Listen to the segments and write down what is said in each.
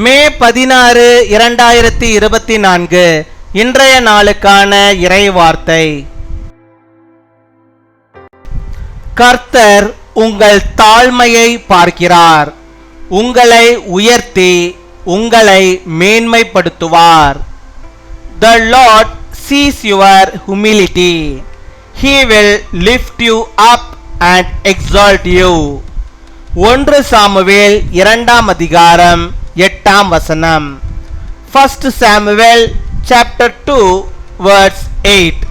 மே 16, 2024 இன்றைய நாளுக்கான இறை வார்த்தை. கர்த்தர் உங்கள் தாழ்மையை பார்க்கிறார், உங்களை உயர்த்தி உங்களை மேன்மைப்படுத்துவார். The Lord sees your humility. He will lift you up and exalt you. 1 Samuel 2 அதிகாரம் 8 வசனம். 1 Samuel chapter 2 verse 8.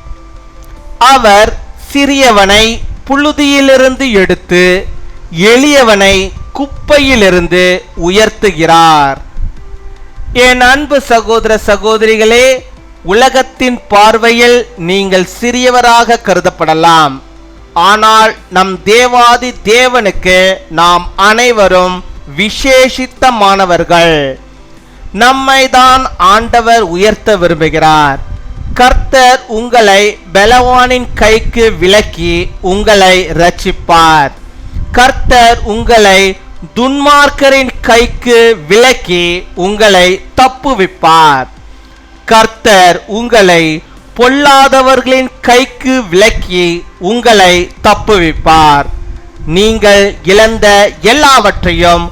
அவர் சிறியவனை புழுதியிலிருந்து எடுத்து எளியவனை குப்பையிலிருந்து உயர்த்துகிறார். என் அன்பு சகோதர சகோதரிகளே, உலகத்தின் பார்வையில் நீங்கள் சிறியவராக கருதப்படலாம். ஆனால் நம் தேவாதி தேவனுக்கு நாம் அனைவரும் விசேஷித்தமானவர்கள். நம்மை தான் ஆண்டவர் உயர்த்த விரும்புகிறார். கர்த்தர் உங்களை பலவானின் கைக்கு விலக்கி உங்களை இரட்சிப்பார். கர்த்தர் உங்களை துன்மார்க்கரின் கைக்கு விலக்கி உங்களை தப்புவிப்பார். கர்த்தர் உங்களை பொல்லாதவர்களின் கைக்கு விலக்கி உங்களை தப்புவிப்பார். நீங்கள் இழந்த எல்லாவற்றையும்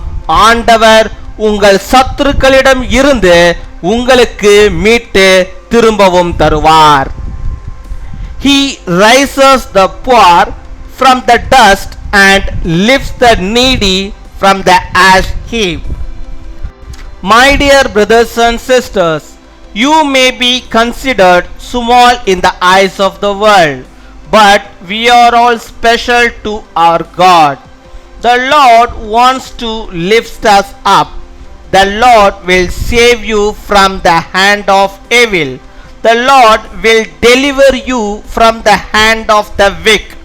ஆண்டவர் உங்கள் சத்துருக்களிடம் இருந்து உங்களுக்கு மீட்டு திரும்பவும் தருவார். He raises the poor from the dust and lifts the needy from the ash heap. My dear brothers and sisters, you may be considered small in the eyes of the world, but we are all special to our God. The Lord wants to lift us up. The Lord will save you from the hand of evil. The Lord will deliver you from the hand of the wicked.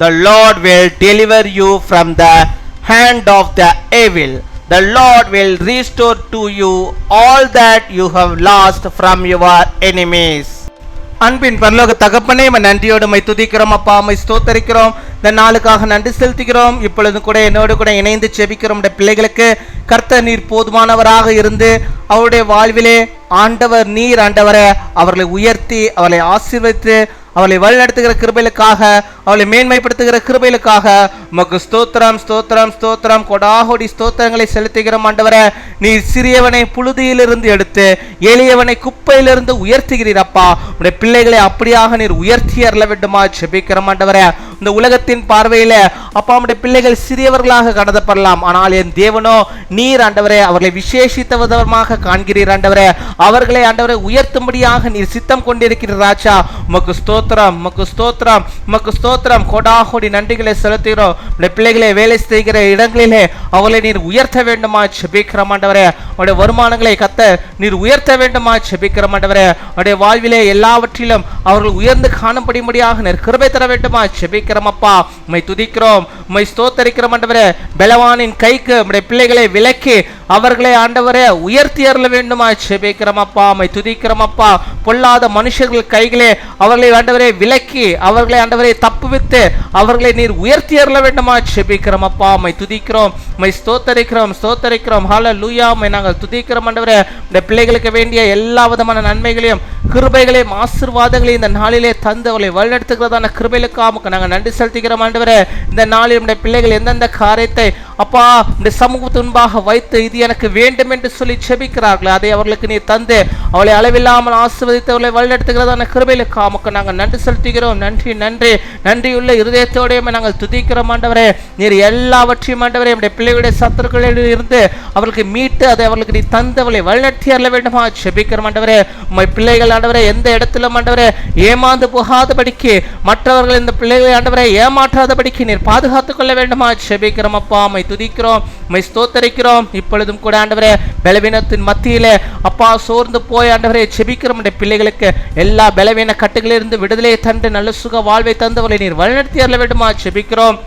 The Lord will deliver you from the hand of the evil. The Lord will restore to you all that you have lost from your enemies. அன்பின் பரலோக தகப்பனே, நன்றியோடு my துதிக்கிறோம் அப்பா, my ஸ்தோத்தரிக்கிறோம். இந்த நாளுக்காக நன்றி செலுத்துகிறோம். இப்பொழுது கூட என்னோடு கூட இணைந்து செபிக்கிறோம். பிள்ளைகளுக்கு கர்த்தர் நீர் போதுமானவராக இருந்து அவருடைய வாழ்விலே ஆண்டவர் நீர் ஆண்டவரை அவர்களை உயர்த்தி அவர்களை ஆசீர்வதித்து அவளை வழிநடத்துகிற கிருபைகளுக்காக அவளை மேன்மைப்படுத்துகிற கிருபைகளுக்காக உமக்கு ஸ்தோத்திரம் ஸ்தோத்திரம் ஸ்தோத்திரம் கொடாகோடி ஸ்தோத்திரங்களை செலுத்துகிறோம். ஆண்டவரே, நீர் சிறியவனை புழுதியிலிருந்து எடுத்து எளியவனை குப்பையிலிருந்து உயர்த்துகிறீரப்பா. உடைய பிள்ளைகளை அப்படியாக நீர் உயர்த்தி அருள வேண்டுமா ஜெபிக்கிறோம். ஆண்டவரே, இந்த உலகத்தின் பார்வையில அப்பா உடைய பிள்ளைகள் சிறியவர்களாக கருதப்படலாம். ஆனால் என் தேவனோ நீர் ஆண்டவரே அவர்களை விசேஷித்த விதமாக காண்கிறீர். ஆண்டவரே, அவர்களை ஆண்டவரை உயர்த்தும்படியாக நீர் சித்தம் கொண்டிருக்கிற ராஜா. உமக்கு ஸ்தோத்திரம் உமக்கு ஸ்தோத்திரம் உமக்கு ஸ்தோத்திரம் கோடாகோடி நன்றிகளை செலுத்துகிறோம். உடைய பிள்ளைகளை வேலை செய்கிற இடங்களிலே அவர்களை நீர் உயர்த்த வேண்டுமா ஜெபிக்கிறோம். ஆண்டவரே, அவருடைய வருமானங்களை கத்த நீர் உயர்த்த வேண்டுமா ஜெபிக்கிறோம். ஆண்டவரே, அவருடைய வாழ்விலே எல்லாவற்றிலும் அவர்கள் உயர்ந்து காணப்படும்படியாக நீர் கிருபை தர வேண்டுமா ஜெபிக்கிறோம். அப்பா, உம்மை துதிக்கிறோம், உம்மை ஸ்தோத்தரிக்கிறோம். ஆண்டவரே, பலவானின் கைக்கு உம்முடைய பிள்ளைகளை விலக்கி அவர்களை ஆண்டவரே உயர்த்தி அருள வேண்டுமா ஜெபிக்கிறோம். அப்பா, உம்மை துதிக்கிறோம். அப்பா, பொல்லாத மனுஷர்கள் கைகளே அவர்களை ஆண்டவரே விலக்கி அவர்களை ஆண்டவரை தப்புவித்து அவர்களை நீர் உயர்த்தி அருள வேண்டுமா ஜெபிக்கிறோம். அப்பா, உம்மை துதிக்கிறோம், உம்மை ஸ்தோத்தரிக்கிறோம் ஸ்தோத்தரிக்கிறோம். ஹல்லேலூயா, உம்மை நாங்கள் துதிக்கிறோம். ஆண்டவரே, இந்த பிள்ளைகளுக்கு வேண்டிய எல்லா விதமான நன்மைகளையும் கிருபைகளையும் ஆசீர்வாதங்களையும் இந்த நாளிலே தந்து அவளை வழிநடத்துகிறதான கிருபைகளுக்காக நாங்கள் நன்றி செலுத்துகிறோம். ஆண்டவரே, இந்த நாளில் நம்முடைய பிள்ளைகள் எந்தெந்த காரியத்தை அப்பா இந்த சமூகத்து முன்பாக வைத்து இது எனக்கு வேண்டும் என்று சொல்லி செபிக்கிறார்கள், அதை அவர்களுக்கு நீ தந்து அவளை அளவில்லாமல் ஆசீர்வதித்து அவளை வழிநடத்துகிறதான கிருபைகளுக்காக நாங்கள் நன்றி செலுத்துகிறோம். நன்றி நன்றி நன்றியுள்ள இருதயத்தோடையுமே நாங்கள் துதிக்கிறோம். ஆண்டவரே, நீர் எல்லாவற்றையும் ஆண்டவரே நம்முடைய பிள்ளைகளுடைய சத்துருக்களில் இருந்து அவர்களுக்கு மீட்டு அதை அவர்களுக்கு நீ தந்து அவளை வழிநடத்தி அருள வேண்டுமா ஜெபிக்கிறோம். ஆண்டவரே, உம்மை பிள்ளைகள் ஆண்டவரே எந்த இடத்திலும் ஆண்டவரே ஏமாந்து போகாதபடிக்கு மற்றவர்கள் இந்த பிள்ளைகளை ஆண்டவரை ஏமாற்றாதபடிக்கு நீர் பாதுகாத்துக் கொள்ள வேண்டுமா ஜெபிக்கிறோம். அப்பா, உம்மை துதிக்கிறோம், உம்மை ஸ்தோத்தரிக்கிறோம். இப்பொழுதும் கூட ஆண்டவரே பலவீனத்தின் மத்தியிலே அப்பா சோர்ந்து போய் ஆண்டவரை ஜெபிக்கிறோம். பிள்ளைகளுக்கு எல்லா பலவீன கட்டுகளிலிருந்து விடுதலையை தந்து நல்ல சுக வாழ்வை தந்தவர்களை நீர் வழிநடத்தி அருள வேண்டுமா ஜெபிக்கிறோம்.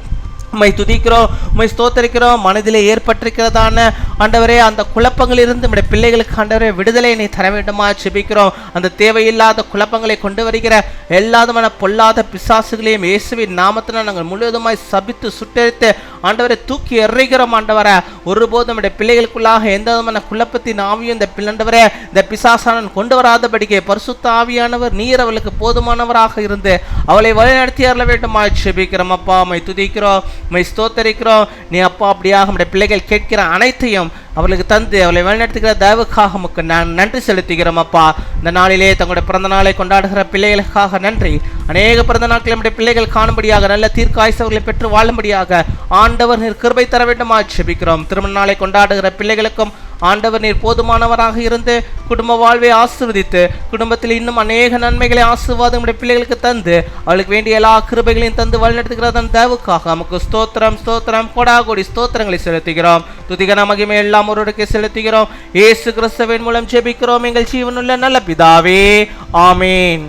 உம்மை துதிக்கிறோம், உம்மை ஸ்தோத்தரிக்கிறோம். மனதிலே ஏற்பட்டிருக்கிறதான ஆண்டவரே அந்த குழப்பங்களிலிருந்து நம்முடைய பிள்ளைகளுக்கு ஆண்டவரே விடுதலை நீ தர வேண்டுமா ஜெபிக்கிறோம். அந்த தேவையில்லாத குழப்பங்களை கொண்டு வருகிற எல்லாதமான பொல்லாத பிசாசுகளையும் இயேசுவின் நாமத்தினால் நாங்கள் முழுவதுமாய் சபித்து சுட்டெரித்து ஆண்டவரை தூக்கி எறிகிறோம். ஆண்டவரை ஒருபோதும் நம்முடைய பிள்ளைகளுக்குள்ளாக எந்த விதமான குழப்பத்தின் ஆவியும் இந்த பிள்ளண்டவரே இந்த பிசாசானன் கொண்டு வராதபடிக்கு பரிசுத்த ஆவியானவர் நீர் அவளுக்கு போதுமானவராக இருந்து அவளை வழிநடத்தி அருள வேண்டுமா ஜெபிக்கிறோம். அப்பா உம்மை துதிக்கிறோம், உம்மை ஸ்தோத்தரிக்கிறோம். நீ அப்பா அப்படியாக நம்முடைய பிள்ளைகள் கேட்கிற அனைத்தையும் அவளுக்கு தந்து அவளை வழிநடத்துகிற தயவுக்காக உமக்கு நான் நன்றி செலுத்துகிறோம். அப்பா இந்த நாளிலே தங்களுடைய பிறந்த நாளை கொண்டாடுகிற பிள்ளைகளுக்காக நன்றி. அநேக பிறந்த நாட்கள் நம்முடைய பிள்ளைகள் காணும்படியாக நல்ல தீர்க்காயுசவர்களை பெற்று வாழும்படியாக ஆண்டவர் நீர் கிருபை தர வேண்டுமா ஜெபிக்கிறோம். திருமண நாளை கொண்டாடுகிற பிள்ளைகளுக்கும் ஆண்டவர் நீர் போதுமானவராக இருந்து குடும்ப வாழ்வை ஆசீர்வதித்து குடும்பத்தில் இன்னும் அநேக நன்மைகளை ஆசீர்வாதம் நம்முடைய பிள்ளைகளுக்கு தந்து அவளுக்கு வேண்டிய எல்லா கிருபைகளையும் தந்து வழிநடத்துகிறதன் தயவுக்காக நமக்கு ஸ்தோத்திரம் ஸ்தோத்திரம் கொடாகோடி ஸ்தோத்திரங்களை செலுத்துகிறோம். துதிகன மகிமை எல்லாம் ஒருவருக்கு செலுத்துகிறோம். இயேசு கிறிஸ்துவின் மூலம் ஜெபிக்கிறோம் எங்கள் ஜீவனுள்ள நல்ல பிதாவே, ஆமீன்.